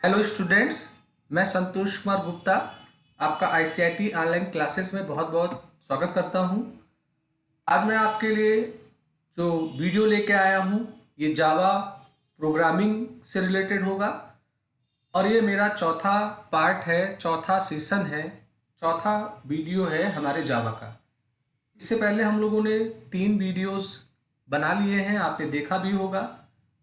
Hello students, मैं संतोष कुमार गुप्ता आपका ICIT online classes में बहुत बहुत स्वागत करता हूं। आज मैं आपके लिए जो वीडियो लेके आया हूं ये जावा प्रोग्रामिंग से रिलेटेड होगा और ये मेरा चौथा पार्ट है, चौथा सेशन है, चौथा वीडियो है हमारे जावा का। इससे पहले हम लोगों ने 3 वीडियोस बना लिए हैं, आपने देखा भी होगा।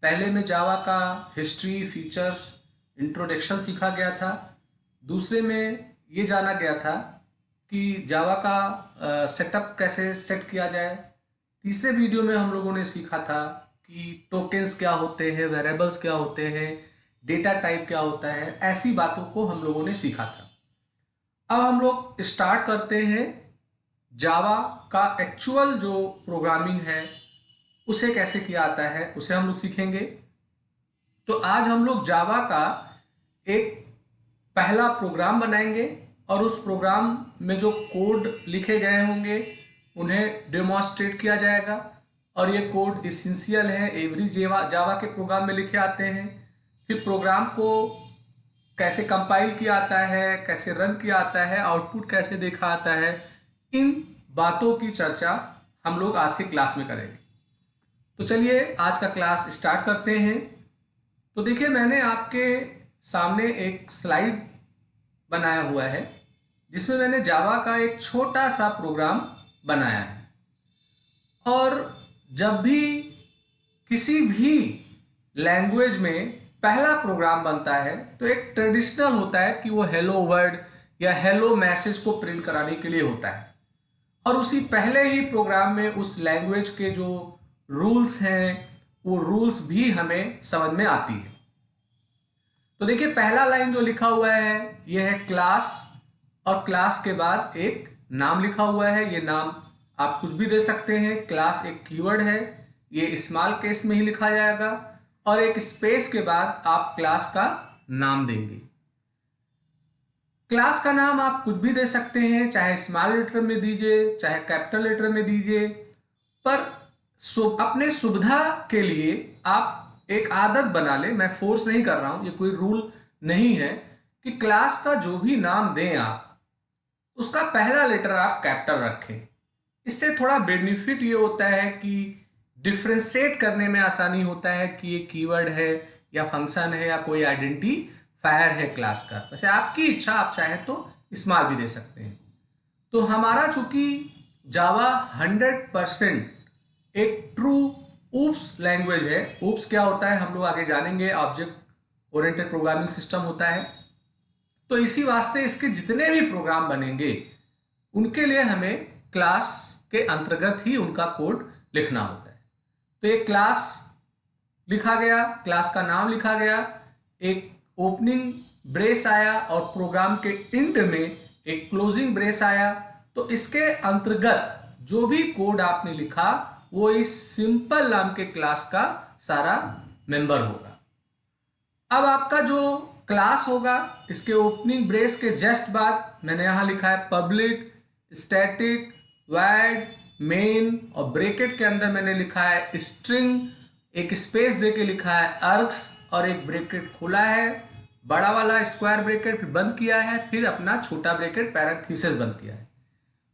पहले में जावा का हिस्ट्री, फीचर्स, इंट्रोडक्शन सीखा गया था। दूसरे में ये जाना गया था कि जावा का सेटअप कैसे सेट किया जाए। तीसरे वीडियो में हम लोगों ने सीखा था कि टोकन्स क्या होते हैं, वेरिएबल्स क्या होते हैं, डेटा टाइप क्या होता है, ऐसी बातों को हम लोगों ने सीखा था। अब हम लोग स्टार्ट करते हैं जावा का एक्चुअल जो प्रोग्रामिंग है उसे कैसे किया आता है, उसे हम लोग सीखेंगे। तो आज हम लोग जावा का एक पहला प्रोग्राम बनाएंगे और उस प्रोग्राम में जो कोड लिखे गए होंगे उन्हें डेमोन्स्ट्रेट किया जाएगा। और ये कोड इसेंशियल है, एवरी जावा के प्रोग्राम में लिखे आते हैं। फिर प्रोग्राम को कैसे कंपाइल किया आता है, कैसे रन किया आता है, आउटपुट कैसे देखा आता है, इन बातों की चर्चा हम लोग आज के क्लास में करेंगे। तो चलिए आज का क्लास स्टार्ट करते हैं। तो देखिए, मैंने आपके सामने एक स्लाइड बनाया हुआ है जिसमें मैंने जावा का एक छोटा सा प्रोग्राम बनाया है। और जब भी किसी भी लैंग्वेज में पहला प्रोग्राम बनता है तो एक ट्रेडिशनल होता है कि वो हेलो वर्ड या हेलो मैसेज को प्रिंट कराने के लिए होता है। और उसी पहले ही प्रोग्राम में उस लैंग्वेज के जो रूल्स हैं वो रूल्स भी हमें समझ में आती है। तो देखिए, पहला लाइन जो लिखा हुआ है ये है क्लास, और क्लास के बाद एक नाम लिखा हुआ है। ये नाम आप कुछ भी दे सकते हैं। क्लास एक कीवर्ड है, ये स्मॉल केस में ही लिखा जाएगा और एक स्पेस के बाद आप क्लास का नाम देंगे। क्लास का नाम आप कुछ भी दे सकते हैं, चाहे स्मॉल लेटर में दीजिए चाहे कैपिटल लेटर में दीजिए, पर अपने सुविधा के लिए आप एक आदत बना ले। मैं फोर्स नहीं कर रहा हूं, ये कोई रूल नहीं है कि क्लास का जो भी नाम दें आप उसका पहला लेटर आप कैपिटल रखें। इससे थोड़ा बेनिफिट ये होता है कि डिफ्रेंशिएट करने में आसानी होता है कि ये कीवर्ड है या फंक्शन है या कोई आइडेंटिफायर है क्लास का। वैसे आपकी इच्छा, आप चाहें तो स्मॉल भी दे सकते हैं। तो हमारा चूंकि जावा 100% एक ट्रू ऊप्स लैंग्वेज है। ऊप्स क्या होता है हम लोग आगे जानेंगे, ऑब्जेक्ट ओरिएंटेड प्रोग्रामिंग सिस्टम होता है। तो इसी वास्ते इसके जितने भी प्रोग्राम बनेंगे उनके लिए हमें क्लास के अंतर्गत ही उनका कोड लिखना होता है। तो एक क्लास लिखा गया, क्लास का नाम लिखा गया, एक ओपनिंग ब्रेस आया और प्रोग्राम के एंड में एक क्लोजिंग ब्रेस आया। तो इसके अंतर्गत जो भी कोड आपने लिखा वो इस सिंपल नाम के क्लास का सारा मेंबर होगा। अब आपका जो क्लास होगा इसके ओपनिंग ब्रेस के जस्ट बाद मैंने यहां लिखा है पब्लिक स्टैटिक वॉइड मेन, और ब्रैकेट के अंदर मैंने लिखा है स्ट्रिंग, एक स्पेस देके लिखा है आर्क्स, और एक ब्रैकेट खोला है बड़ा वाला स्क्वायर ब्रैकेट, फिर बंद किया है, फिर अपना छोटा ब्रैकेट पैरेंथेसिस बंद किया है।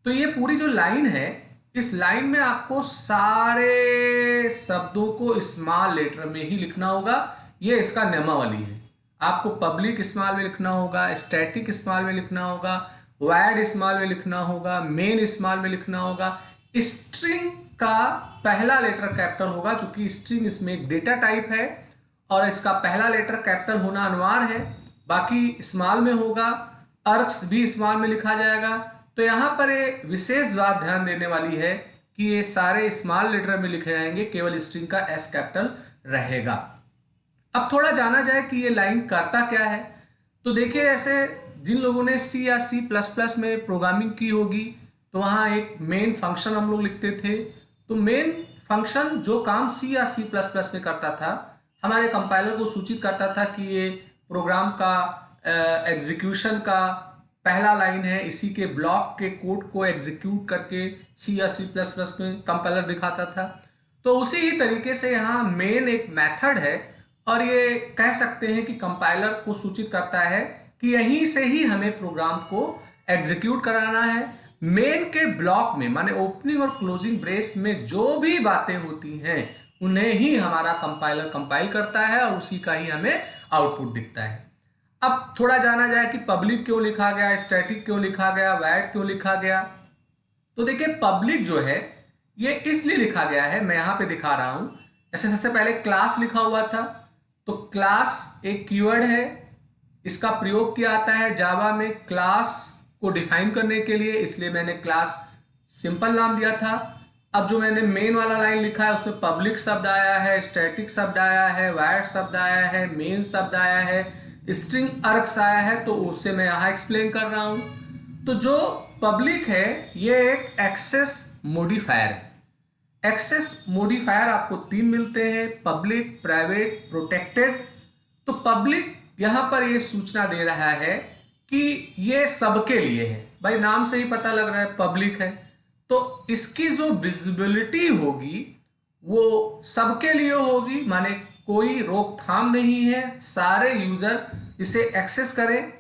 तो ये पूरी जो लाइन है, इस लाइन में आपको सारे शब्दों को स्मॉल लेटर में ही लिखना होगा। ये इसका नियमावली है। आपको पब्लिक स्मॉल में लिखना होगा, स्टैटिक स्मॉल में लिखना होगा, वॉइड स्मॉल में लिखना होगा, मेन स्मॉल में लिखना होगा। स्ट्रिंग का पहला लेटर कैपिटल होगा क्योंकि स्ट्रिंग इसमें एक डेटा टाइप है और इसका पहला लेटर कैपिटल होना अनिवार्य है, बाकी स्मॉल में होगा। अर्क्स भी स्मॉल में लिखा जाएगा। तो यहां पर एक विशेष बात ध्यान देने वाली है कि ये सारे स्मॉल लेटर में लिखे जाएंगे, केवल स्ट्रिंग का एस कैपिटल रहेगा। अब थोड़ा जाना जाए कि ये लाइन करता क्या है। तो देखिए, ऐसे जिन लोगों ने सी या सी प्लस प्लस में प्रोग्रामिंग की होगी तो वहाँ एक मेन फंक्शन हम लोग लिखते थे। तो मेन फंक्शन जो काम सी या सी प्लस प्लस में करता था, हमारे कंपाइलर को सूचित करता था कि ये प्रोग्राम का एग्जीक्यूशन का पहला लाइन है, इसी के ब्लॉक के कोड को एग्जीक्यूट करके सी या सी प्लस प्लस में कंपाइलर दिखाता था। तो उसी ही तरीके से यहाँ मेन एक मेथड है और ये कह सकते हैं कि कंपाइलर को सूचित करता है कि यहीं से ही हमें प्रोग्राम को एग्जीक्यूट कराना है। मेन के ब्लॉक में माने ओपनिंग और क्लोजिंग ब्रेस में जो भी बातें होती हैं उन्हें ही हमारा कंपाइलर कंपाइल करता है और उसी का ही हमें आउटपुट दिखता है। अब थोड़ा जाना जाए कि पब्लिक क्यों लिखा गया, स्टैटिक क्यों लिखा गया, वैड क्यों लिखा गया। तो देखिए पब्लिक जो है ये इसलिए लिखा गया है, मैं यहां पे दिखा रहा हूं। जैसे सबसे पहले क्लास लिखा हुआ था, तो क्लास एक कीवर्ड है, इसका प्रयोग किया जाता है जावा में क्लास को डिफाइन करने के लिए, इसलिए मैंने क्लास सिंपल नाम दिया था। अब जो मैंने मेन वाला लाइन लिखा है उसमें पब्लिक शब्द आया है, स्टैटिक शब्द आया है, वायर्ड शब्द आया है, मेन शब्द आया है, स्ट्रिंग आर्क्स आया है, तो उससे मैं यहां एक्सप्लेन कर रहा हूं। तो जो पब्लिक है ये एक एक्सेस मॉडिफायर है। एक्सेस मॉडिफायर आपको 3 मिलते हैं, पब्लिक, प्राइवेट, प्रोटेक्टेड। तो पब्लिक यहां पर ये सूचना दे रहा है कि ये सबके लिए है, भाई नाम से ही पता लग रहा है पब्लिक है, तो इसकी जो विजिबिलिटी होगी वो सबके लिए होगी, माने कोई रोकथाम नहीं है, सारे यूजर इसे एक्सेस करें,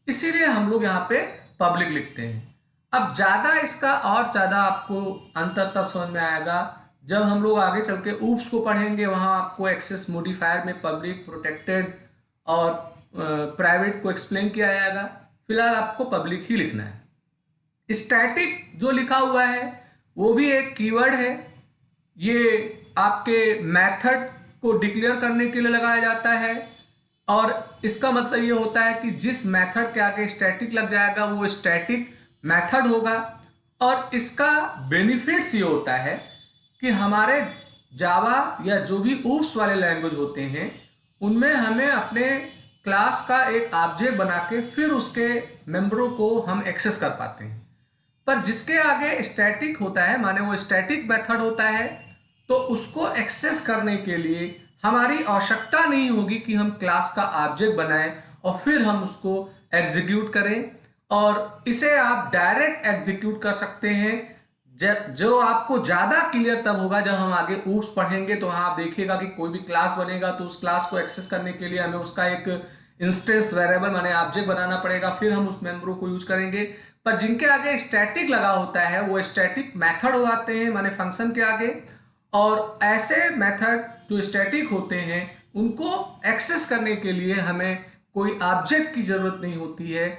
इसीलिए हम लोग यहाँ पे पब्लिक लिखते हैं। अब ज्यादा इसका और ज्यादा आपको अंतर तब समझ में आएगा जब हम लोग आगे चल के ऊप्स को पढ़ेंगे, वहां आपको एक्सेस मॉडिफायर में पब्लिक, प्रोटेक्टेड और प्राइवेट को एक्सप्लेन किया जाएगा। फिलहाल आपको पब्लिक ही लिखना है। स्टैटिक जो लिखा हुआ है वो भी एक कीवर्ड है, ये आपके मेथड को डिक्लेयर करने के लिए लगाया जाता है और इसका मतलब ये होता है कि जिस मेथड के आगे स्टैटिक लग जाएगा वो स्टैटिक मेथड होगा। और इसका बेनिफिट्स ये होता है कि हमारे जावा या जो भी ऊप्स वाले लैंग्वेज होते हैं उनमें हमें अपने क्लास का एक ऑब्जेक्ट बना के फिर उसके मेंबरों को हम एक्सेस कर पाते हैं। पर जिसके आगे स्टैटिक होता है माने वो स्टैटिक मेथड होता है, तो उसको एक्सेस करने के लिए हमारी आवश्यकता नहीं होगी कि हम क्लास का ऑब्जेक्ट बनाएं और फिर हम उसको एग्जीक्यूट करें, और इसे आप डायरेक्ट एग्जीक्यूट कर सकते हैं। जो आपको ज्यादा क्लियर तब होगा जब हम आगे ऊप्स पढ़ेंगे, तो वहां आप देखिएगा कि कोई भी क्लास बनेगा तो उस क्लास को एक्सेस करने के लिए हमें उसका एक इंस्टेंस वेरिएबल माने ऑब्जेक्ट बनाना पड़ेगा, फिर हम उस मेंबरों को यूज करेंगे। पर जिनके आगे स्टैटिक लगा होता है वो स्टैटिक मेथड हो जाते हैं माने फंक्शन के आगे, और ऐसे मेथड जो स्टैटिक होते हैं उनको एक्सेस करने के लिए हमें कोई ऑब्जेक्ट की जरूरत नहीं होती है।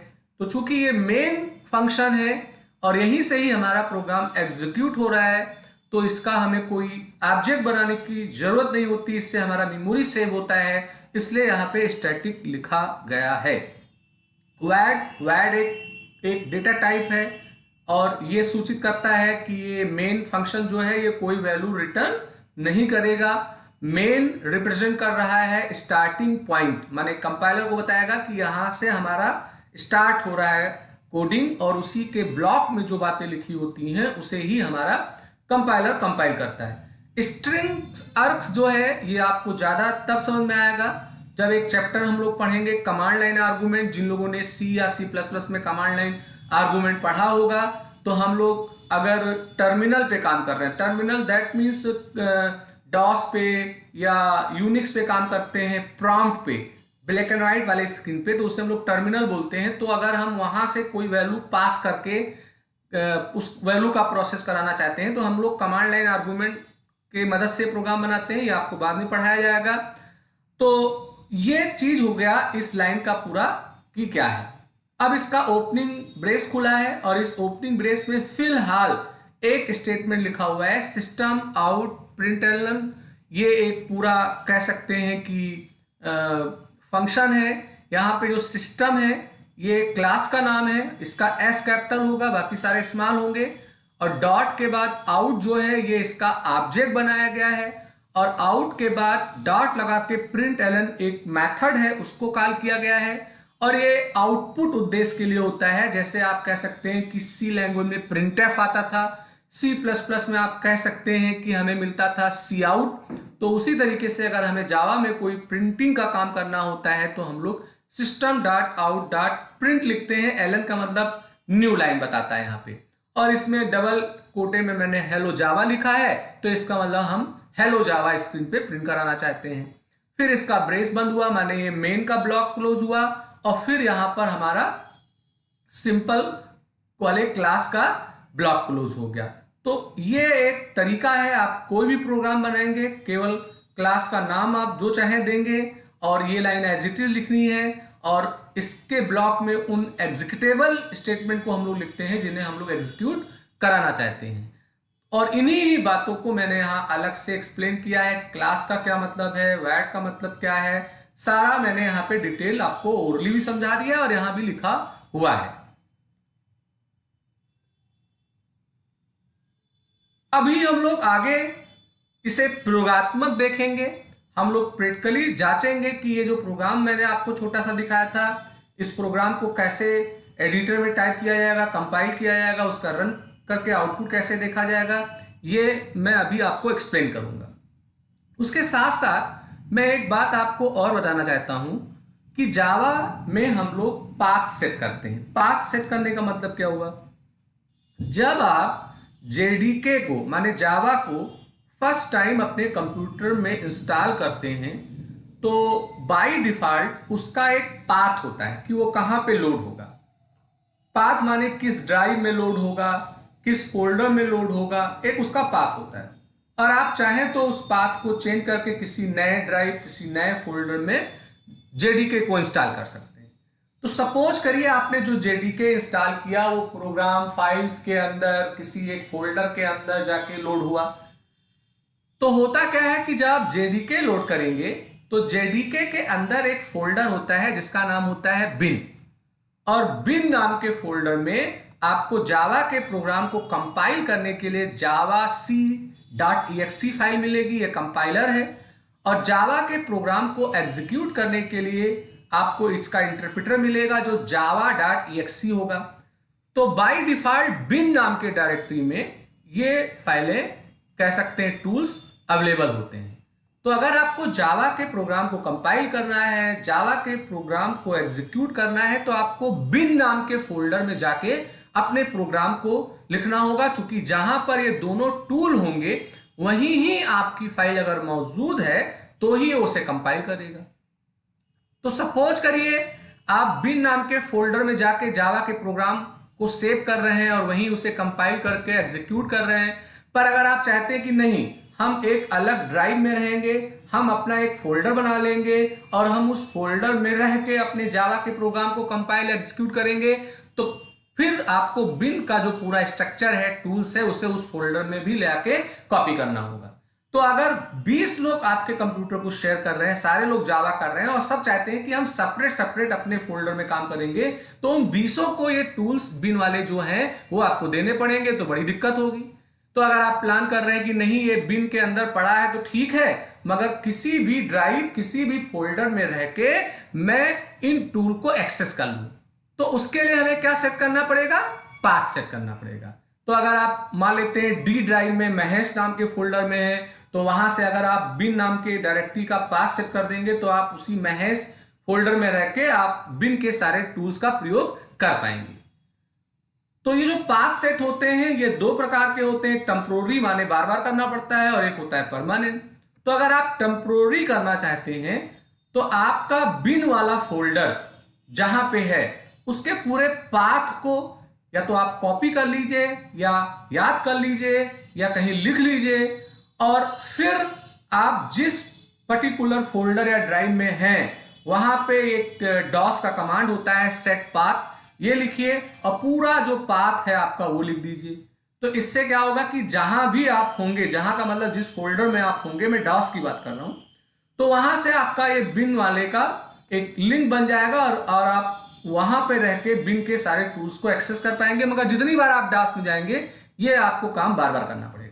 तो चूंकि ये मेन फंक्शन है और यहीं से ही हमारा प्रोग्राम एग्जीक्यूट हो रहा है, तो इसका हमें कोई ऑब्जेक्ट बनाने की जरूरत नहीं होती, इससे हमारा मेमोरी सेव होता है, इसलिए यहाँ पे स्टैटिक लिखा गया है। वैड एक डेटा टाइप है और ये सूचित करता है कि ये मेन फंक्शन जो है ये कोई वैल्यू रिटर्न नहीं करेगा। मेन रिप्रेजेंट कर रहा है स्टार्टिंग पॉइंट, माने कंपाइलर को बताएगा कि यहां से हमारा स्टार्ट हो रहा है कोडिंग, और उसी के ब्लॉक में जो बातें लिखी होती हैं उसे ही हमारा कंपाइलर कंपाइल करता है। स्ट्रिंग्स आर्क्स जो है ये आपको ज्यादा तब समझ में आएगा जब एक चैप्टर हम लोग पढ़ेंगे कमांड लाइन आर्गुमेंट। जिन लोगों ने सी या C++ में कमांड लाइन आर्गुमेंट पढ़ा होगा, तो हम लोग अगर टर्मिनल पे काम कर रहे हैं, टर्मिनल दैट मीन्स डॉस पे या यूनिक्स पे काम करते हैं, प्रॉम्प्ट पे, ब्लैक एंड व्हाइट वाले स्क्रीन पे, तो उसे हम लोग टर्मिनल बोलते हैं। तो अगर हम वहां से कोई वैल्यू पास करके उस वैल्यू का प्रोसेस कराना चाहते हैं तो हम लोग कमांड लाइन आर्गुमेंट के मदद से प्रोग्राम बनाते हैं, ये आपको बाद में पढ़ाया जाएगा। तो ये चीज हो गया इस लाइन का पूरा कि क्या है। अब इसका ओपनिंग ब्रेस खुला है और इस ओपनिंग ब्रेस में फिलहाल एक स्टेटमेंट लिखा हुआ है सिस्टम आउट प्रिंटलन। ये एक पूरा कह सकते हैं कि फंक्शन है। यहाँ पे जो सिस्टम है ये क्लास का नाम है, इसका S कैपिटल होगा, बाकी सारे स्मॉल होंगे, और डॉट के बाद आउट जो है ये इसका ऑब्जेक्ट बनाया गया है, और आउट के बाद डॉट लगा के प्रिंट एलन एक मेथड है उसको कॉल किया गया है, और ये आउटपुट उद्देश्य के लिए होता है। जैसे आप कह सकते हैं कि सी लैंग्वेज में प्रिंटफ आता था, C++ में आप कह सकते हैं कि हमें मिलता था सी आउट। तो उसी तरीके से अगर हमें जावा में कोई प्रिंटिंग का काम करना होता है तो हम लोग system dot out dot print लिखते हैं। एलन का मतलब न्यू लाइन बताता है यहाँ पे, और इसमें डबल कोटे में मैंने हेलो जावा लिखा है, तो इसका मतलब हम हेलो जावा स्क्रीन पे प्रिंट कराना चाहते हैं। फिर इसका ब्रेस बंद हुआ, माने ये मेन का ब्लॉक क्लोज हुआ, और फिर यहां पर हमारा सिंपल वाले क्लास का ब्लॉक क्लोज हो गया। तो ये एक तरीका है, आप कोई भी प्रोग्राम बनाएंगे केवल क्लास का नाम आप जो चाहें देंगे और ये लाइन एज इट इज लिखनी है, और इसके ब्लॉक में उन एग्जीक्यूटेबल स्टेटमेंट को हम लोग लिखते हैं जिन्हें हम लोग एग्जीक्यूट कराना चाहते हैं। और इन्हीं ही बातों को मैंने यहां अलग से एक्सप्लेन किया है, क्लास का क्या मतलब है, वैट का मतलब क्या है, सारा मैंने यहां पे डिटेल आपको ओरली भी समझा दिया और यहां भी लिखा हुआ है। अभी हम लोग आगे इसे प्रयोगात्मक देखेंगे, हम लोग प्रैक्टिकली जांचेंगे कि ये जो प्रोग्राम मैंने आपको छोटा सा दिखाया था, इस प्रोग्राम को कैसे एडिटर में टाइप किया जाएगा, कंपाइल किया जाएगा, उसका रन करके आउटपुट कैसे देखा जाएगा, ये मैं अभी आपको एक्सप्लेन करूंगा। उसके साथ साथ मैं एक बात आपको और बताना चाहता हूं कि जावा में हम लोग पाथ सेट करते हैं। पाथ सेट करने का मतलब क्या हुआ, जब आप जेडीके को माने जावा को फर्स्ट टाइम अपने कंप्यूटर में इंस्टॉल करते हैं तो बाय डिफॉल्ट उसका एक पाथ होता है कि वो कहां पे लोड होगा। पाथ माने किस ड्राइव में लोड होगा, किस फोल्डर में लोड होगा, एक उसका पाथ होता है। और आप चाहें तो उस पाथ को चेंज करके किसी नए ड्राइव, किसी नए फोल्डर में जेडीके को इंस्टॉल कर सकते हैं। तो सपोज करिए आपने जो जेडीके इंस्टॉल किया वो प्रोग्राम फाइल्स के अंदर किसी एक फोल्डर के अंदर जाके लोड हुआ। तो होता क्या है कि जब आप जेडीके लोड करेंगे तो जेडीके के अंदर एक फोल्डर होता है जिसका नाम होता है बिन, और बिन नाम के फोल्डर में आपको जावा के प्रोग्राम को कंपाइल करने के लिए javac.exe फाइल मिलेगी, यह कंपाइलर है। और जावा के प्रोग्राम को एग्जीक्यूट करने के लिए आपको इसका इंटरप्रेटर मिलेगा जो java.exe होगा। तो बाय डिफॉल्ट बिन नाम के डायरेक्टरी में ये फाइलें कह सकते हैं टूल्स अवेलेबल होते हैं। तो अगर आपको जावा के प्रोग्राम को कंपाइल करना है, जावा के प्रोग्राम को एग्जीक्यूट करना है, तो आपको बिन नाम के फोल्डर में जाके अपने प्रोग्राम को लिखना होगा। चूंकि जहां पर ये दोनों टूल होंगे वहीं ही आपकी फाइल अगर मौजूद है तो ही उसे कंपाइल करेगा। तो सपोज करिए आप बिन नाम के फोल्डर में जाके जावा के प्रोग्राम को सेव कर रहे हैं और वहीं उसे कंपाइल करके एग्जीक्यूट कर रहे हैं। पर अगर आप चाहते हैं कि नहीं, हम एक अलग ड्राइव में रहेंगे, हम अपना एक फोल्डर बना लेंगे और हम उस फोल्डर में रह के अपने जावा के प्रोग्राम को कंपाइल एग्जीक्यूट करेंगे, तो फिर आपको बिन का जो पूरा स्ट्रक्चर है, टूल्स है, उसे उस फोल्डर में भी ले आके कॉपी करना होगा। तो अगर 20 लोग आपके कंप्यूटर को शेयर कर रहे हैं, सारे लोग जावा कर रहे हैं और सब चाहते हैं कि हम सेपरेट सेपरेट अपने फोल्डर में काम करेंगे, तो उन 20 को ये टूल्स बिन वाले जो हैं वो आपको देने पड़ेंगे, तो बड़ी दिक्कत होगी। तो अगर आप प्लान कर रहे हैं कि नहीं ये बिन के अंदर पड़ा है तो ठीक है, मगर किसी भी ड्राइव, किसी भी फोल्डर में रह के मैं इन टूल को एक्सेस कर लूं, तो उसके लिए हमें क्या सेट करना पड़ेगा, पाथ सेट करना पड़ेगा। तो अगर आप मान लेते हैं डी ड्राइव में महेश नाम के फोल्डर में है, तो वहां से अगर आप बिन नाम के डायरेक्टरी का पाथ सेट कर देंगे तो आप उसी महेश फोल्डर में रह के आप बिन के सारे टूल्स का प्रयोग कर पाएंगे। तो ये जो पाथ सेट होते हैं ये दो प्रकार के होते हैं, टेम्पोररी माने बार बार करना पड़ता है, और एक होता है परमानेंट। तो अगर आप टेम्पोररी करना चाहते हैं तो आपका बिन वाला फोल्डर जहां पे है उसके पूरे पाथ को या तो आप कॉपी कर लीजिए या याद कर लीजिए या कहीं लिख लीजिए, और फिर आप जिस पर्टिकुलर फोल्डर या ड्राइव में हैं वहां पे एक डॉस का कमांड होता है सेट पाथ, ये लिखिए और पूरा जो पाथ है आपका वो लिख दीजिए। तो इससे क्या होगा कि जहां भी आप होंगे, जहां का मतलब जिस फोल्डर में आप होंगे, मैं डॉस की बात कर रहा हूं, तो वहां से आपका ये बिन वाले का एक लिंक बन जाएगा और आप वहां पे रह के बिन के सारे टूल्स को एक्सेस कर पाएंगे। मगर जितनी बार आप डॉस में जाएंगे ये आपको काम बार बार करना पड़ेगा।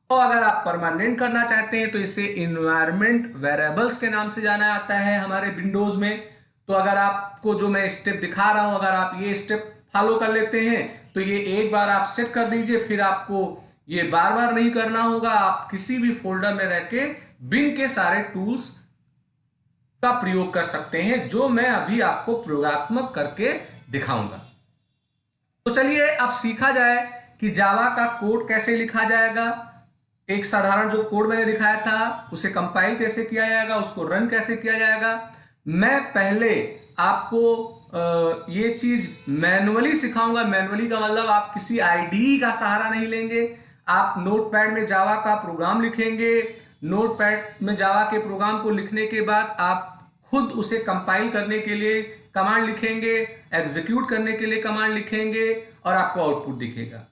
और अगर आप परमानेंट करना चाहते हैं तो इसे इन्वायरमेंट वेरिएबल्स के नाम से जाना जाता है हमारे विंडोज में। तो अगर आपको जो मैं स्टेप दिखा रहा हूं, अगर आप ये स्टेप फॉलो कर लेते हैं तो ये एक बार आप सेट कर दीजिए, फिर आपको ये बार बार नहीं करना होगा। आप किसी भी फोल्डर में रह के बिन के सारे टूल्स का प्रयोग कर सकते हैं, जो मैं अभी आपको प्रयोगात्मक करके दिखाऊंगा। तो चलिए अब सीखा जाए कि जावा का कोड कैसे लिखा जाएगा। एक साधारण जो कोड मैंने दिखाया था उसे कंपाइल कैसे किया जाएगा, उसको रन कैसे किया जाएगा। मैं पहले आपको ये चीज मैनुअली सिखाऊंगा। मैनुअली का मतलब आप किसी आईडीई का सहारा नहीं लेंगे। आप नोटपैड में जावा का प्रोग्राम लिखेंगे। नोटपैड में जावा के प्रोग्राम को लिखने के बाद आप खुद उसे कंपाइल करने के लिए कमांड लिखेंगे, एग्जीक्यूट करने के लिए कमांड लिखेंगे और आपको आउटपुट दिखेगा।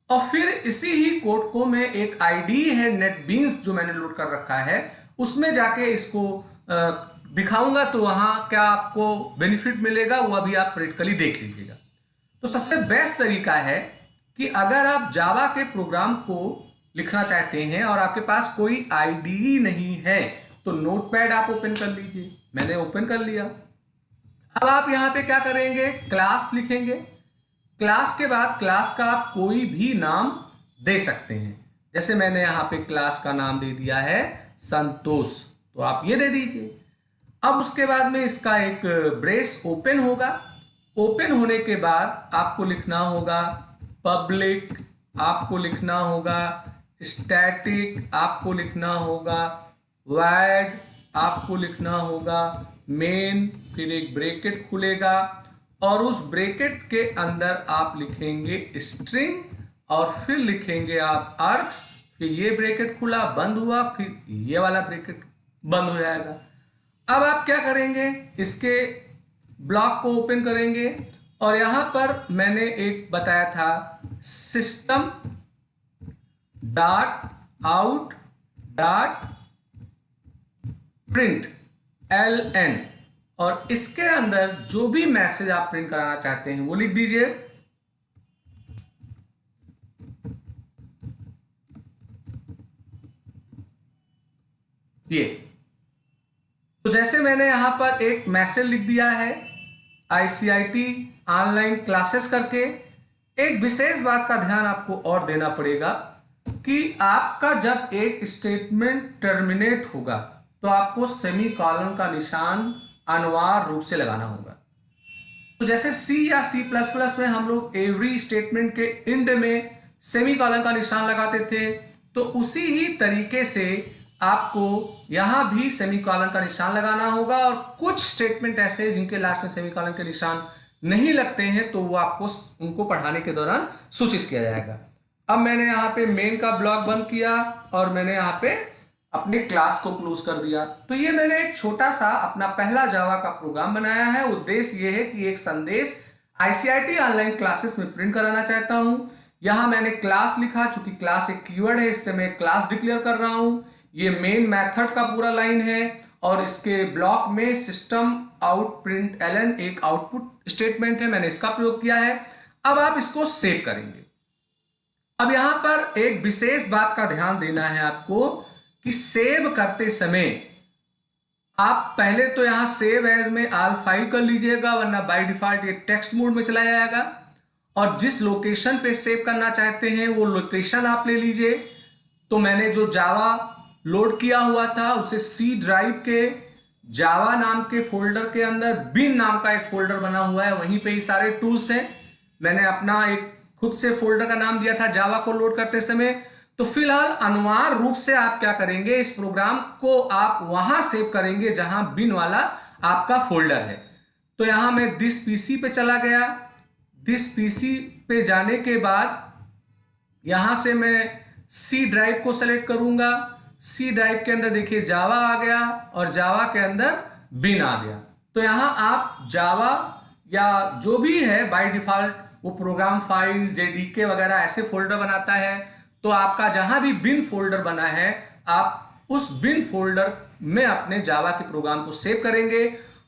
और फिर इसी ही कोड को मैं एक आईडी है नेटबीन्स जो मैंने लोड कर रखा है उसमें जाके इसको दिखाऊंगा, तो वहां क्या आपको बेनिफिट मिलेगा वो अभी आप प्रैक्टिकली देख लीजिएगा। तो सबसे बेस्ट तरीका है कि अगर आप जावा के प्रोग्राम को लिखना चाहते हैं और आपके पास कोई आईडी नहीं है तो नोटपैड आप ओपन कर लीजिए। मैंने ओपन कर लिया। अब आप यहां पे क्या करेंगे, क्लास लिखेंगे। क्लास के बाद क्लास का आप कोई भी नाम दे सकते हैं। जैसे मैंने यहां पे क्लास का नाम दे दिया है संतोष, तो आप ये दे दीजिए। अब उसके बाद में इसका एक ब्रेस ओपन होगा। ओपन होने के बाद आपको लिखना होगा पब्लिक, आपको लिखना होगा स्टैटिक, आपको लिखना होगा वॉइड, आपको लिखना होगा मेन, फिर एक ब्रैकेट खुलेगा और उस ब्रैकेट के अंदर आप लिखेंगे स्ट्रिंग और फिर लिखेंगे आप आर्क्स। फिर ये ब्रैकेट खुला, बंद हुआ, फिर ये वाला ब्रैकेट बंद हो जाएगा। अब आप क्या करेंगे, इसके ब्लॉक को ओपन करेंगे और यहां पर मैंने एक बताया था system dot out dot print ln और इसके अंदर जो भी मैसेज आप प्रिंट कराना चाहते हैं वो लिख दीजिए। ये तो जैसे मैंने यहां पर एक मैसेज लिख दिया है ICIT ऑनलाइन क्लासेस करके। एक विशेष बात का ध्यान आपको और देना पड़ेगा कि आपका जब एक स्टेटमेंट टर्मिनेट होगा तो आपको सेमी कॉलन का निशान अनिवार्य रूप से लगाना होगा। तो जैसे C या C++ में हम लोग एवरी स्टेटमेंट के एंड में सेमी कॉलन का निशान लगाते थे, तो उसी ही तरीके से आपको यहां भी सेमीकोलन का निशान लगाना होगा। और कुछ स्टेटमेंट ऐसे जिनके लास्ट में सेमीकोलन के निशान नहीं लगते हैं तो वो आपको उनको पढ़ाने के दौरान सूचित किया जाएगा। अब मैंने यहाँ पे मेन का ब्लॉक बंद किया और मैंने यहाँ पे अपने क्लास को क्लोज कर दिया। तो ये मैंने एक छोटा सा अपना पहला जावा का प्रोग्राम बनाया है। उद्देश्य ये है कि एक संदेश ICIT ऑनलाइन क्लासेस में प्रिंट कराना चाहता हूं। यहां मैंने क्लास लिखा, चूंकि क्लास एक कीवर्ड है इससे मैं क्लास डिक्लेयर कर रहा हूं। ये मेन मेथड का पूरा लाइन है और इसके ब्लॉक में सिस्टम आउट प्रिंट ln एक आउटपुट स्टेटमेंट है, मैंने इसका प्रयोग किया है। अब आप इसको सेव करेंगे। अब यहां पर एक विशेष बात का ध्यान देना है आपको कि सेव करते समय आप पहले तो यहां सेव एज में ऑल फाइल कर लीजिएगा, वरना बाय डिफॉल्ट ये टेक्स्ट मोड में चला जाएगा। और जिस लोकेशन पे सेव करना चाहते हैं वो लोकेशन आप ले लीजिए। तो मैंने जो जावा लोड किया हुआ था उसे C ड्राइव के जावा नाम के फोल्डर के अंदर बिन नाम का एक फोल्डर बना हुआ है, वहीं पे ही सारे टूल्स हैं। मैंने अपना एक खुद से फोल्डर का नाम दिया था जावा को लोड करते समय। तो फिलहाल अनिवार्य रूप से आप क्या करेंगे, इस प्रोग्राम को आप वहां सेव करेंगे जहां बिन वाला आपका फोल्डर है। तो यहां मैं दिस पीसी पे चला गया। दिस पीसी पे जाने के बाद यहां से मैं C ड्राइव को सेलेक्ट करूंगा। C ड्राइव के अंदर देखिए जावा आ गया और जावा के अंदर बिन आ गया। तो यहां आप जावा या जो भी है बाय डिफॉल्ट वो प्रोग्राम फाइल JDK वगैरह ऐसे फोल्डर बनाता है। तो आपका जहां भी बिन फोल्डर बना है आप उस बिन फोल्डर में अपने जावा के प्रोग्राम को सेव करेंगे।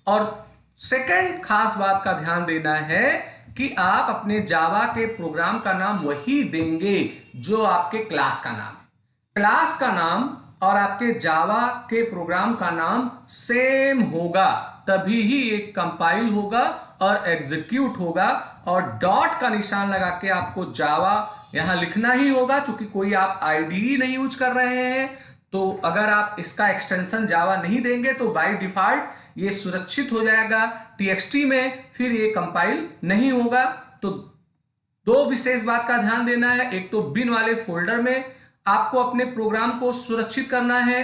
और सेकंड खास बात का ध्यान देना है कि आप अपने जावा के प्रोग्राम का नाम वही देंगे जो आपके क्लास का नाम है। क्लास का नाम और आपके जावा के प्रोग्राम का नाम सेम होगा, तभी ही एक कंपाइल होगा और एग्जीक्यूट होगा। और डॉट का निशान लगा के आपको जावा यहां लिखना ही होगा, क्योंकि कोई आप आईडी नहीं यूज कर रहे हैं। तो अगर आप इसका एक्सटेंशन जावा नहीं देंगे तो बाय डिफॉल्ट ये सुरक्षित हो जाएगा TXT में, फिर ये कंपाइल नहीं होगा। तो दो विशेष बात का ध्यान देना है, एक तो बिन वाले फोल्डर में आपको अपने प्रोग्राम को सुरक्षित करना है।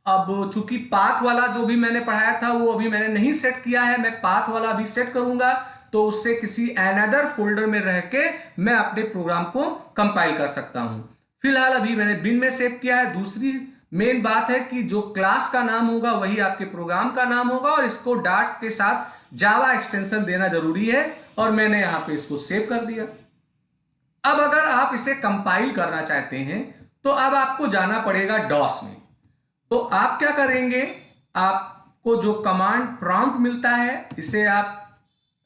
अब चूंकि पाथ वाला जो भी मैंने पढ़ाया था वो अभी मैंने नहीं सेट किया है, मैं पाथ वाला अभी सेट करूंगा, तो उससे किसी अनदर फोल्डर में रह के मैं अपने प्रोग्राम को कंपाइल कर सकता हूं। फिलहाल अभी मैंने बिन में सेव किया है। दूसरी मेन बात है कि जो क्लास का नाम होगा वही आपके प्रोग्राम का नाम होगा, और इसको डॉट के साथ जावा एक्सटेंशन देना जरूरी है, और मैंने यहां पे इसको सेव कर दिया। अब अगर आप इसे कंपाइल करना चाहते हैं तो अब आपको जाना पड़ेगा डॉस में। तो आप क्या करेंगे, आपको जो कमांड प्रॉम्प्ट मिलता है इसे आप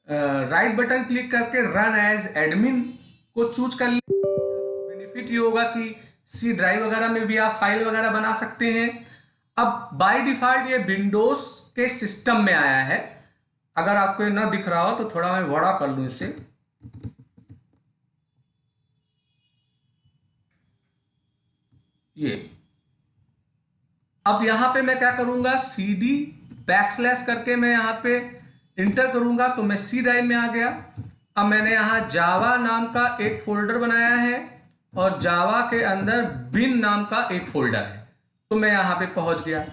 राइट बटन क्लिक करके रन एज एडमिन को चूज कर लीजिए। बेनिफिट ये होगा कि सी ड्राइव वगैरह में भी आप फाइल वगैरह बना सकते हैं। अब बाय डिफॉल्ट ये विंडोज के सिस्टम में आया है। अगर आपको ना दिख रहा हो तो थोड़ा मैं बड़ा कर लूं इसे। ये अब यहां पे मैं क्या करूंगा, CD बैकस्लैश करके मैं यहां पे इंटर करूंगा तो मैं सी ड्राइव में आ गया। अब मैंने यहां जावा नाम का एक फोल्डर बनाया है और जावा के अंदर बिन नाम का एक फोल्डर है, तो मैं यहां पे पहुंच गया।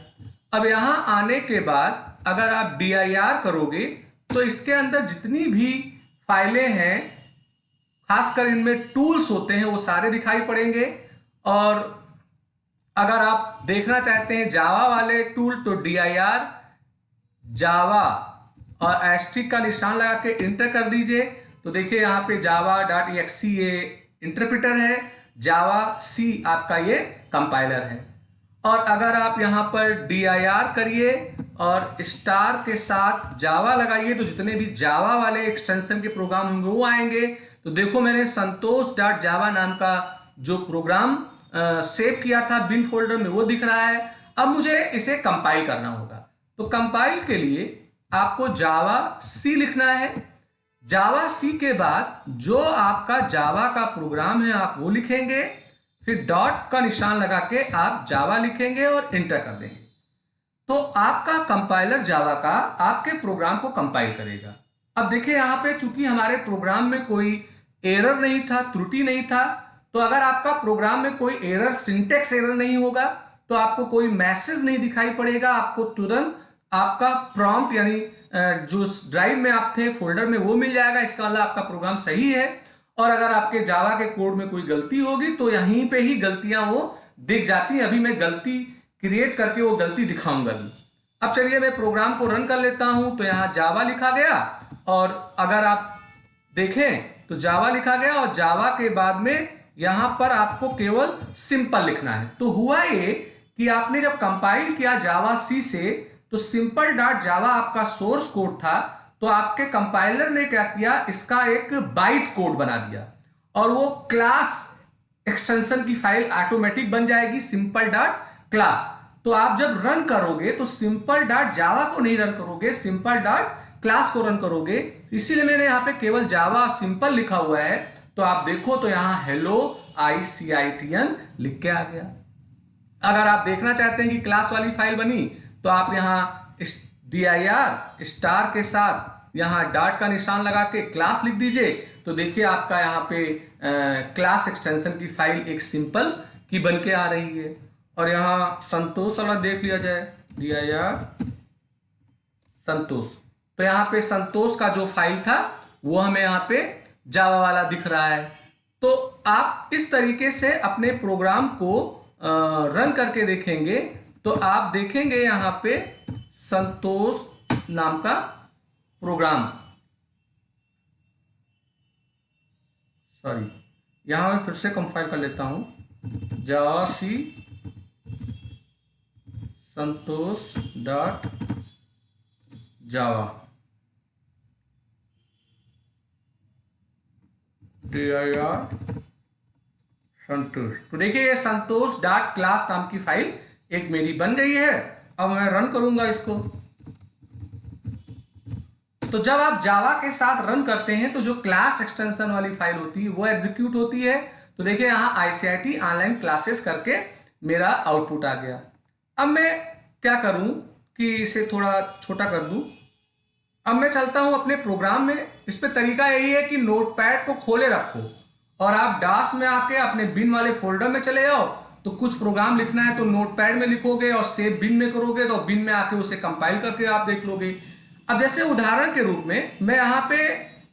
अब यहां आने के बाद अगर आप dir करोगे तो इसके अंदर जितनी भी फाइलें हैं, खासकर इनमें टूल्स होते हैं, वो सारे दिखाई पड़ेंगे। और अगर आप देखना चाहते हैं जावा वाले टूल तो dir जावा और एस्ट्रिक का निशान लगा के इंटर कर दीजिए। तो देखिए यहाँ पे java.exe ये इंटरप्रेटर है, जावा सी आपका ये कंपाइलर है। और अगर आप यहाँ पर dir करिए और स्टार के साथ जावा लगाइए तो जितने भी जावा वाले एक्सटेंशन के प्रोग्राम होंगे वो आएंगे। तो देखो मैंने संतोष.java नाम का जो प्रोग्राम सेव किया था बिन फोल्डर में वो दिख रहा है। अब मुझे इसे कंपाइल करना होगा, तो कंपाइल के लिए आपको जावा सी लिखना है। जावा सी के बाद जो आपका जावा का प्रोग्राम है आप वो लिखेंगे, फिर डॉट का निशान लगा के आप जावा लिखेंगे और इंटर कर देंगे। तो आपका कंपाइलर जावा का आपके प्रोग्राम को कंपाइल करेगा। अब देखिए यहां पे चूंकि हमारे प्रोग्राम में कोई एरर नहीं था, त्रुटि नहीं था, तो अगर आपका प्रोग्राम में कोई एरर, सिंटेक्स एरर नहीं होगा तो आपको कोई मैसेज नहीं दिखाई पड़ेगा। आपको तुरंत आपका प्रॉम्प्ट यानी जो ड्राइव में आप थे फोल्डर में वो मिल जाएगा, इसका मतलब आपका प्रोग्राम सही है। और अगर आपके जावा के कोड में कोई गलती होगी तो यहीं पे ही गलतियां वो दिख जाती हैं। अभी मैं गलती क्रिएट करके वो गलती दिखाऊंगा भी। अब चलिए मैं प्रोग्राम को रन कर लेता हूं। तो यहां जावा लिखा गया और अगर आप देखें तो जावा लिखा गया और जावा के बाद में यहां पर आपको केवल सिंपल लिखना है। तो हुआ ये कि आपने जब कंपाइल किया जावा सी से तो सिंपल डॉट जावा आपका सोर्स कोड था, तो आपके कंपाइलर ने क्या किया, इसका एक बाइट कोड बना दिया और वो क्लास एक्सटेंशन की फाइल ऑटोमेटिक बन जाएगी सिंपल डॉट क्लास। तो आप जब रन करोगे तो सिंपल डॉट जावा को नहीं रन करोगे, सिंपल डॉट क्लास को रन करोगे। इसीलिए मैंने यहां पे केवल जावा सिंपल लिखा हुआ है। तो आप देखो तो यहां हेलो ICITN लिख के आ गया। अगर आप देखना चाहते हैं कि क्लास वाली फाइल बनी तो आप यहां dir स्टार के साथ यहां डॉट का निशान लगा के क्लास लिख दीजिए। तो देखिए आपका यहां पे क्लास एक्सटेंशन की फाइल एक सिंपल की बन के आ रही है। और यहां संतोष वाला देख लिया जाए, dir संतोष, तो यहां पे संतोष का जो फाइल था वो हमें यहां पे जावा वाला दिख रहा है। तो आप इस तरीके से अपने प्रोग्राम को रन करके देखेंगे तो आप देखेंगे यहां पे संतोष नाम का प्रोग्राम, सॉरी यहां मैं फिर से कंपाइल कर लेता हूं, जावा सी संतोष डॉट जावा dir संतोष। तो देखिए ये संतोष डॉट क्लास नाम की फाइल एक मेरी बन गई है। अब मैं रन करूंगा इसको। तो जब आप जावा के साथ रन करते हैं तो जो क्लास एक्सटेंशन वाली फाइल होती है वो एग्जीक्यूट होती है। तो देखिए यहां ICIT ऑनलाइन क्लासेस करके मेरा आउटपुट आ गया। अब मैं क्या करूं कि इसे थोड़ा छोटा कर दूं। अब मैं चलता हूं अपने प्रोग्राम में। इस पे तरीका यही है कि नोटपैड को खोले रखो और आप डास में आके अपने बिन वाले फोल्डर में चले जाओ तो कुछ प्रोग्राम लिखना है तो नोटपैड में लिखोगे और सेव बिन में करोगे तो बिन में आके उसे कंपाइल करके आप देख लोगे। अब जैसे उदाहरण के रूप में मैं यहाँ पे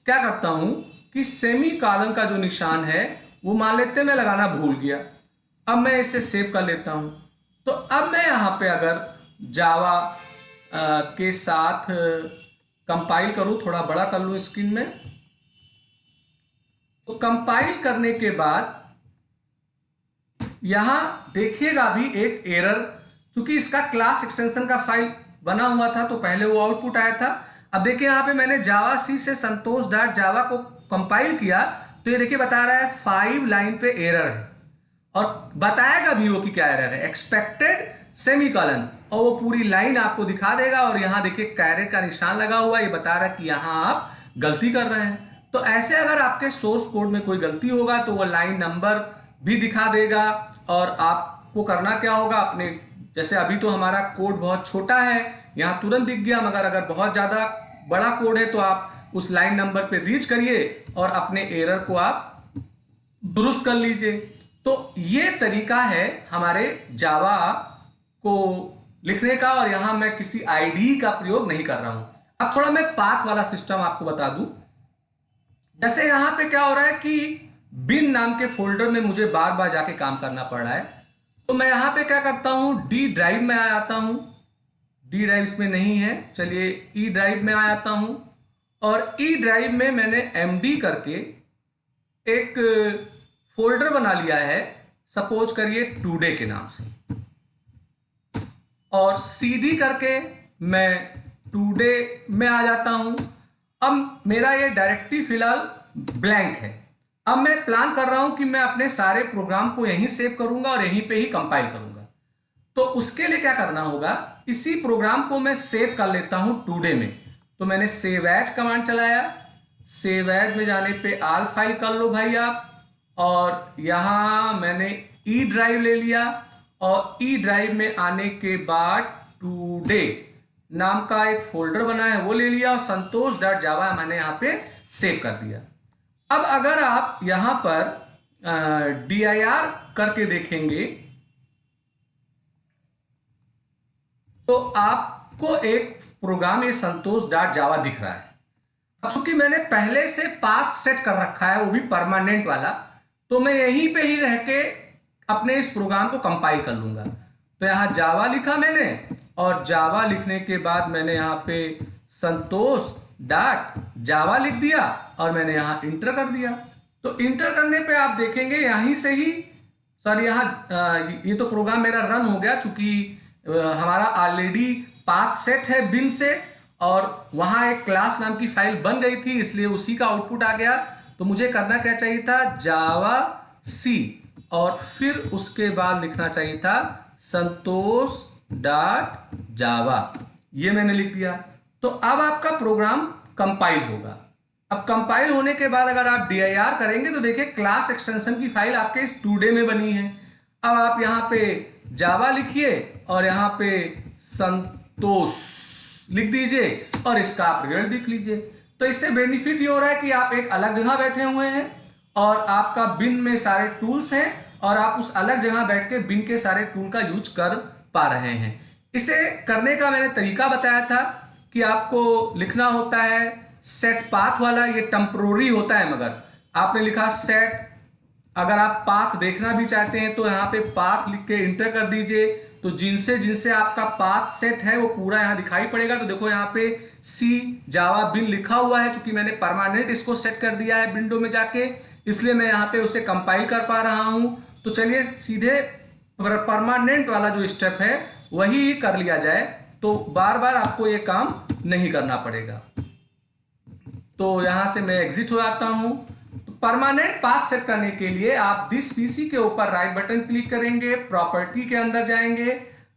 क्या करता हूँ कि सेमी कॉलन का जो निशान है वो मान लेते हैं मैं लगाना भूल गया। अब मैं इसे सेव कर लेता हूँ। तो अब मैं यहाँ पे अगर जावा के साथ कंपाइल करूँ, थोड़ा बड़ा कर लूँ स्क्रीन में, तो कंपाइल करने के बाद यहां देखिएगा भी एक एरर, क्योंकि इसका क्लास एक्सटेंशन का फाइल बना हुआ था तो पहले वो आउटपुट आया था। अब देखिए यहां पे मैंने जावा सी से संतोष डॉट जावा को कंपाइल किया तो ये देखिए बता रहा है 5 लाइन पे एरर है और बताएगा भी वो कि क्या एरर है, एक्सपेक्टेड सेमीकोलन, और वो पूरी लाइन आपको दिखा देगा। और यहां देखिए कैरेट का निशान लगा हुआ, ये बता रहा है कि यहां आप गलती कर रहे हैं। तो ऐसे अगर आपके सोर्स कोड में कोई गलती होगा तो वो लाइन नंबर भी दिखा देगा और आपको करना क्या होगा, अपने जैसे अभी तो हमारा कोड बहुत छोटा है यहाँ तुरंत दिख गया, मगर अगर बहुत ज़्यादा बड़ा कोड है तो आप उस लाइन नंबर पे रीच करिए और अपने एरर को आप दुरुस्त कर लीजिए। तो ये तरीका है हमारे जावा को लिखने का, और यहाँ मैं किसी आईडी का प्रयोग नहीं कर रहा हूँ। अब थोड़ा मैं पाथ वाला सिस्टम आपको बता दूं। जैसे यहाँ पे क्या हो रहा है कि बिन नाम के फोल्डर में मुझे बार बार जाके काम करना पड़ रहा है, तो मैं यहाँ पे क्या करता हूँ, डी ड्राइव में आ जाता हूँ। डी ड्राइव इसमें नहीं है, चलिए ई ड्राइव में आ जाता हूँ और ई ड्राइव में मैंने एमडी करके एक फोल्डर बना लिया है, सपोज करिए टुडे के नाम से, और सीडी करके मैं टुडे में आ जाता हूं। अब मेरा ये डायरेक्टरी फिलहाल ब्लैंक है। अब मैं प्लान कर रहा हूं कि मैं अपने सारे प्रोग्राम को यहीं सेव करूंगा और यहीं पे ही कंपाइल करूंगा। तो उसके लिए क्या करना होगा, इसी प्रोग्राम को मैं सेव कर लेता हूं टुडे में। तो मैंने सेव एज कमांड चलाया, सेव एज में जाने पे ऑल फाइल कर लो भाई आप, और यहां मैंने ई ड्राइव ले लिया और ई ड्राइव में आने के बाद टुडे नाम का एक फोल्डर बना है वो ले लिया और संतोष डॉट जावा मैंने यहाँ पे सेव कर दिया। अब अगर आप यहां पर dir करके देखेंगे तो आपको एक प्रोग्राम ये संतोष डॉट जावा दिख रहा है। अब चूंकि मैंने पहले से पाथ सेट कर रखा है वो भी परमानेंट वाला, तो मैं यहीं पे ही रह के अपने इस प्रोग्राम को कंपाइल कर लूंगा। तो यहाँ जावा लिखा मैंने और जावा लिखने के बाद मैंने यहाँ पे संतोष डॉट जावा लिख दिया और मैंने यहाँ इंटर कर दिया। तो इंटर करने पे आप देखेंगे यहीं से ही, सॉरी यहाँ ये तो प्रोग्राम मेरा रन हो गया, चूंकि हमारा ऑलरेडी पाथ सेट है बिन से और वहां एक क्लास नाम की फाइल बन गई थी, इसलिए उसी का आउटपुट आ गया। तो मुझे करना क्या चाहिए था, जावा सी, और फिर उसके बाद लिखना चाहिए था संतोष डॉट जावा, ये मैंने लिख दिया। तो अब आपका प्रोग्राम कंपाइल होगा। अब कंपाइल होने के बाद अगर आप dir करेंगे तो देखिए क्लास एक्सटेंशन की फाइल आपके इस टुडे में बनी है। अब आप यहाँ पे जावा लिखिए और यहाँ पे संतोष लिख दीजिए और इसका आप रिजल्ट देख लीजिए। तो इससे बेनिफिट ये हो रहा है कि आप एक अलग जगह बैठे हुए हैं और आपका बिन में सारे टूल्स हैं और आप उस अलग जगह बैठ के बिन के सारे टूल का यूज कर पा रहे हैं। इसे करने का मैंने तरीका बताया था कि आपको लिखना होता है सेट पाथ वाला, ये टेम्परोरी होता है, मगर आपने लिखा सेट, अगर आप पाथ देखना भी चाहते हैं तो यहाँ पे पाथ लिख के इंटर कर दीजिए। तो जिनसे जिनसे आपका पाथ सेट है वो पूरा यहाँ दिखाई पड़ेगा। तो देखो यहाँ पे सी जावा बिन लिखा हुआ है, क्योंकि मैंने परमानेंट इसको सेट कर दिया है विंडो में जाके, इसलिए मैं यहाँ पे उसे कंपाइल कर पा रहा हूँ। तो चलिए सीधे परमानेंट वाला जो स्टेप है वही कर लिया जाए, तो बार बार आपको ये काम नहीं करना पड़ेगा। तो यहां से मैं एग्जिट हो जाता हूं। तो परमानेंट पाथ सेट करने के लिए आप दिस पीसी के ऊपर राइट बटन क्लिक करेंगे, प्रॉपर्टी के अंदर जाएंगे,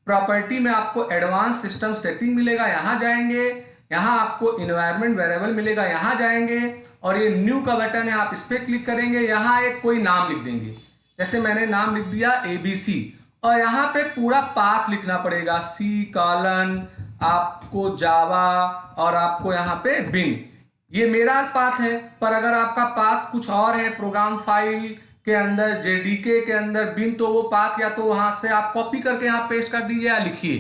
प्रॉपर्टी में आपको एडवांस सिस्टम सेटिंग मिलेगा, यहां जाएंगे, यहां आपको इन्वायरमेंट वेरिएबल मिलेगा, यहां जाएंगे और ये न्यू का बटन है, आप इस पर क्लिक करेंगे, यहां एक कोई नाम लिख देंगे, जैसे मैंने नाम लिख दिया ABC, और यहाँ पे पूरा पाथ लिखना पड़ेगा, सी कॉलन आपको जावा और आपको यहाँ पे बिन। ये मेरा पाथ है, पर अगर आपका पाथ कुछ और है, प्रोग्राम फाइल के अंदर, जेडीके के अंदर बिन, तो वो पाथ या तो वहां से आप कॉपी करके यहाँ पेस्ट कर दीजिए या लिखिए,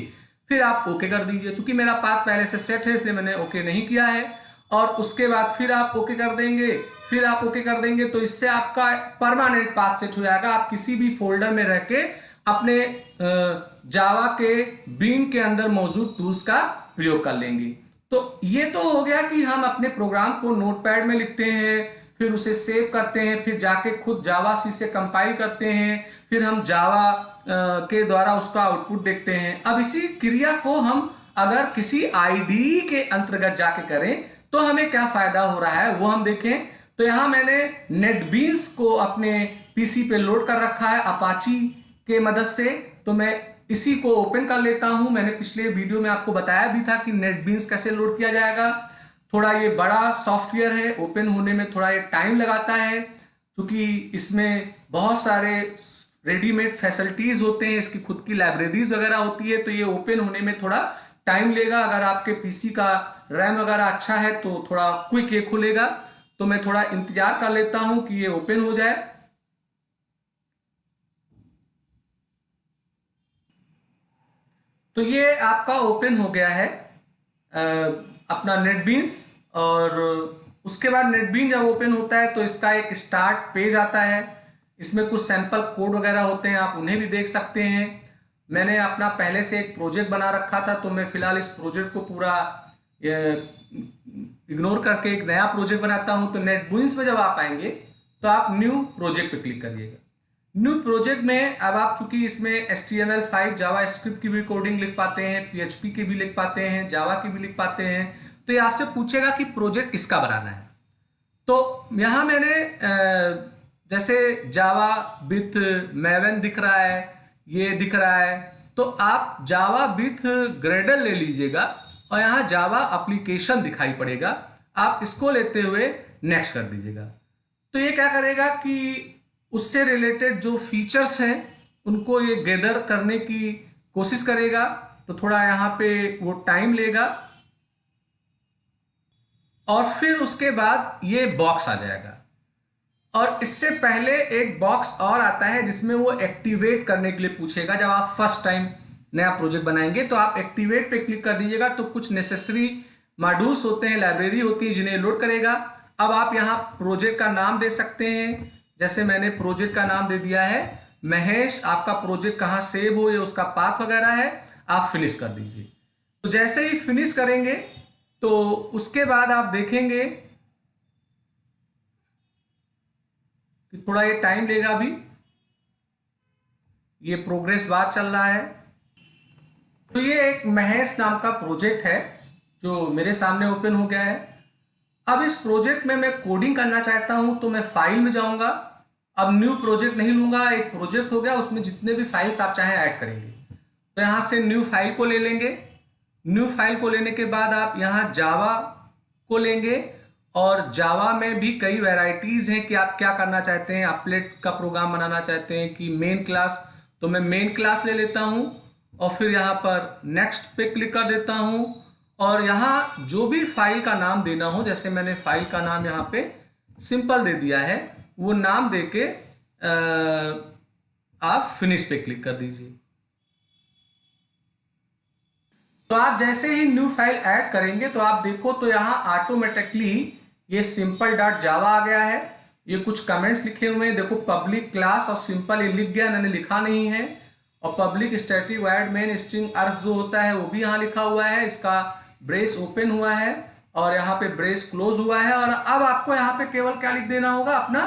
फिर आप ओके कर दीजिए। चूंकि मेरा पाथ पहले से सेट है इसलिए मैंने ओके नहीं किया है। और उसके बाद फिर आप ओके कर देंगे, फिर आप ओके कर देंगे, तो इससे आपका परमानेंट पाथ सेट हो जाएगा। आप किसी भी फोल्डर में रह के अपने जावा के बीन के अंदर मौजूद टूल्स का प्रयोग कर लेंगे। तो ये तो हो गया कि हम अपने प्रोग्राम को नोटपैड में लिखते हैं, फिर उसे सेव करते हैं, फिर जाके खुद जावा सी से कंपाइल करते हैं, फिर हम जावा के द्वारा उसका आउटपुट देखते हैं। अब इसी क्रिया को हम अगर किसी आईडीई के अंतर्गत जाके करें तो हमें क्या फायदा हो रहा है वो हम देखें। तो यहां मैंने नेटबीन्स को अपने पीसी पे लोड कर रखा है अपाची के मदद से। तो मैं इसी को ओपन कर लेता हूं। मैंने पिछले वीडियो में आपको बताया भी था कि नेटबीन्स कैसे लोड किया जाएगा। थोड़ा ये बड़ा सॉफ्टवेयर है, ओपन होने में थोड़ा ये टाइम लगाता है, क्योंकि इसमें बहुत सारे रेडीमेड फैसिलिटीज होते हैं, इसकी खुद की लाइब्रेरीज वगैरह होती है, तो ये ओपन होने में थोड़ा टाइम लेगा। अगर आपके पीसी का रैम वगैरह अच्छा है तो थोड़ा क्विक ये खुलेगा। तो मैं थोड़ा इंतजार कर लेता हूं कि ये ओपन हो जाए। तो ये आपका ओपन हो गया है अपना नेटबीन्स। और उसके बाद नेटबीन्स जब ओपन होता है तो इसका एक स्टार्ट पेज आता है। इसमें कुछ सैंपल कोड वगैरह होते हैं, आप उन्हें भी देख सकते हैं। मैंने अपना पहले से एक प्रोजेक्ट बना रखा था, तो मैं फिलहाल इस प्रोजेक्ट को पूरा इग्नोर करके एक नया प्रोजेक्ट बनाता हूं। तो नेटबीन्स में जब आप आएंगे तो आप न्यू प्रोजेक्ट पे क्लिक करिएगा। न्यू प्रोजेक्ट में अब आप चूंकि इसमें HTML5 जावास्क्रिप्ट की भी कोडिंग लिख पाते हैं, PHP की भी लिख पाते हैं, जावा की भी लिख पाते हैं, तो ये आपसे पूछेगा कि प्रोजेक्ट किसका बनाना है। तो यहां मैंने जैसे जावा विथ मैवन दिख रहा है, ये दिख रहा है, तो आप जावा विथ ग्रेडल ले लीजिएगा और यहां जावा एप्लीकेशन दिखाई पड़ेगा, आप इसको लेते हुए नेक्स्ट कर दीजिएगा। तो ये क्या करेगा कि उससे रिलेटेड जो फीचर्स हैं उनको ये गैदर करने की कोशिश करेगा। तो थोड़ा यहाँ पे वो टाइम लेगा और फिर उसके बाद ये बॉक्स आ जाएगा। और इससे पहले एक बॉक्स और आता है जिसमें वो एक्टिवेट करने के लिए पूछेगा। जब आप फर्स्ट टाइम नया प्रोजेक्ट बनाएंगे तो आप एक्टिवेट पे क्लिक कर दीजिएगा, तो कुछ नेसेसरी मॉड्यूल्स होते हैं, लाइब्रेरी होती है, जिन्हें लोड करेगा। अब आप यहाँ प्रोजेक्ट का नाम दे सकते हैं। जैसे मैंने प्रोजेक्ट का नाम दे दिया है महेश। आपका प्रोजेक्ट कहाँ सेव हो, ये उसका पाथ वगैरह है, आप फिनिश कर दीजिए। तो जैसे ही फिनिश करेंगे तो उसके बाद आप देखेंगे कि थोड़ा ये टाइम लेगा। अभी ये प्रोग्रेस बार चल रहा है। तो ये एक महेश नाम का प्रोजेक्ट है जो मेरे सामने ओपन हो गया है। अब इस प्रोजेक्ट में मैं कोडिंग करना चाहता हूं, तो मैं फाइल में जाऊंगा। अब न्यू प्रोजेक्ट नहीं लूंगा, एक प्रोजेक्ट हो गया, उसमें जितने भी फाइल्स आप चाहें ऐड करेंगे। तो यहां से न्यू फाइल को ले लेंगे। न्यू फाइल को लेने के बाद आप यहां जावा को लेंगे, और जावा में भी कई वैरायटीज हैं कि आप क्या करना चाहते हैं। अपलेट का प्रोग्राम बनाना चाहते हैं कि मेन क्लास, तो मैं मेन क्लास ले लेता हूं और फिर यहां पर नेक्स्ट पे क्लिक कर देता हूं। और यहां जो भी फाइल का नाम देना हो, जैसे मैंने फाइल का नाम यहां पे सिंपल दे दिया है, वो नाम देके आप फिनिश पे क्लिक कर दीजिए। तो आप जैसे ही न्यू फाइल ऐड करेंगे तो आप देखो तो यहां ऑटोमेटिकली ये सिंपल डॉट जावा आ गया है। ये कुछ कमेंट्स लिखे हुए हैं, देखो पब्लिक क्लास और सिंपल ये लिख गया, मैंने लिखा नहीं है। और public static void main string अर्ग जो होता है वो भी यहाँ लिखा हुआ है। इसका ब्रेस ओपन हुआ है और यहाँ पे ब्रेस क्लोज हुआ है। और अब आपको यहाँ पे केवल क्या लिख देना होगा, अपना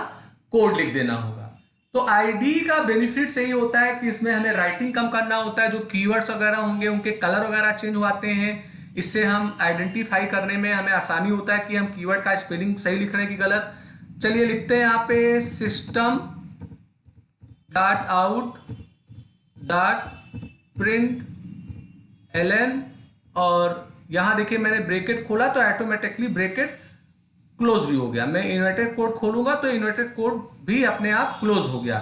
कोड लिख देना होगा। तो आईडी का बेनिफिट सही होता है कि इसमें हमें राइटिंग कम करना होता है, जो कीवर्ड्स वगैरह होंगे उनके कलर वगैरह चेंज होते हैं। इससे हम आइडेंटिफाई करने में हमें आसानी होता है कि हम कीवर्ड का स्पेलिंग सही लिख रहे हैं कि गलत। चलिए लिखते हैं यहाँ पे system dot out dot print ln, और यहां देखिए मैंने ब्रैकेट खोला तो ऑटोमेटिकली ब्रैकेट क्लोज भी हो गया। मैं इन्वर्टेड कोड खोलूंगा तो इन्वर्टेड कोड भी अपने आप क्लोज हो गया।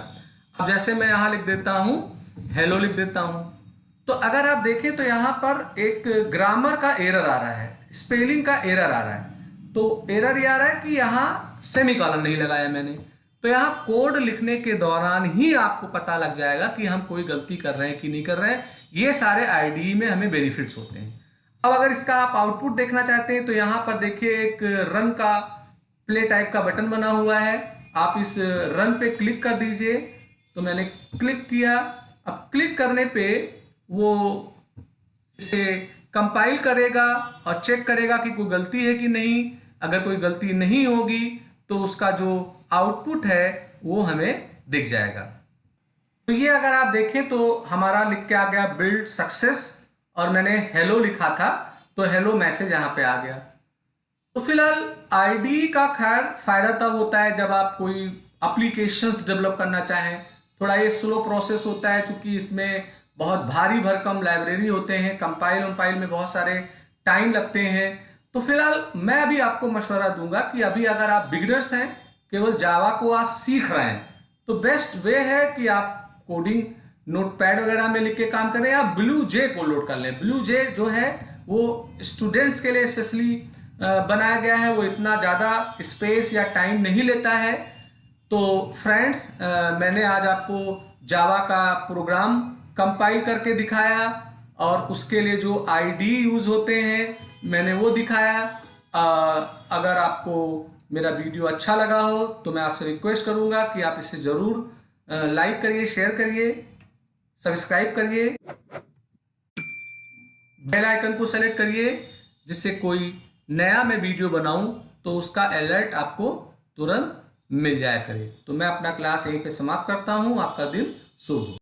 अब जैसे मैं यहां लिख देता हूं हेलो, लिख देता हूं, तो अगर आप देखें तो यहां पर एक ग्रामर का एरर आ रहा है, स्पेलिंग का एरर आ रहा है। तो एरर ये आ रहा है कि यहां सेमीकोलन नहीं लगाया मैंने। तो यहाँ कोड लिखने के दौरान ही आपको पता लग जाएगा कि हम कोई गलती कर रहे हैं कि नहीं कर रहे हैं। ये सारे आईडीई में हमें बेनिफिट्स होते हैं। अब अगर इसका आप आउटपुट देखना चाहते हैं तो यहाँ पर देखिए एक रन का प्ले टाइप का बटन बना हुआ है, आप इस रन पे क्लिक कर दीजिए। तो मैंने क्लिक किया। अब क्लिक करने पे वो इसे कंपाइल करेगा और चेक करेगा कि कोई गलती है कि नहीं। अगर कोई गलती नहीं होगी तो उसका जो आउटपुट है वो हमें दिख जाएगा। तो ये अगर आप देखें तो हमारा लिख के आ गया बिल्ड सक्सेस, और मैंने हेलो लिखा था तो हेलो मैसेज यहाँ पे आ गया। तो फिलहाल आईडी का खैर फायदा तब होता है जब आप कोई एप्लीकेशंस डेवलप करना चाहें। थोड़ा ये स्लो प्रोसेस होता है क्योंकि इसमें बहुत भारी भरकम लाइब्रेरी होते हैं, कंपाइल वंपाइल में बहुत सारे टाइम लगते हैं। तो फिलहाल मैं अभी आपको मशवरा दूंगा कि अभी अगर आप बिगिनर्स हैं, केवल जावा को आप सीख रहे हैं, तो बेस्ट वे है कि आप कोडिंग नोटपैड वगैरह में लिख के काम करें या ब्लू जे को लोड कर लें। ब्लू जे जो है वो स्टूडेंट्स के लिए स्पेशली बनाया गया है, वो इतना ज़्यादा स्पेस या टाइम नहीं लेता है। तो फ्रेंड्स, मैंने आज आपको जावा का प्रोग्राम कंपाइल करके दिखाया और उसके लिए जो आईडी यूज़ होते हैं मैंने वो दिखाया। अगर आपको मेरा वीडियो अच्छा लगा हो तो मैं आपसे रिक्वेस्ट करूंगा कि आप इसे ज़रूर लाइक करिए, शेयर करिए, सब्सक्राइब करिए, बेल आइकन को सेलेक्ट करिए, जिससे कोई नया मैं वीडियो बनाऊं तो उसका अलर्ट आपको तुरंत मिल जाया करे। तो मैं अपना क्लास यहीं पे समाप्त करता हूं। आपका दिन शुभ हो।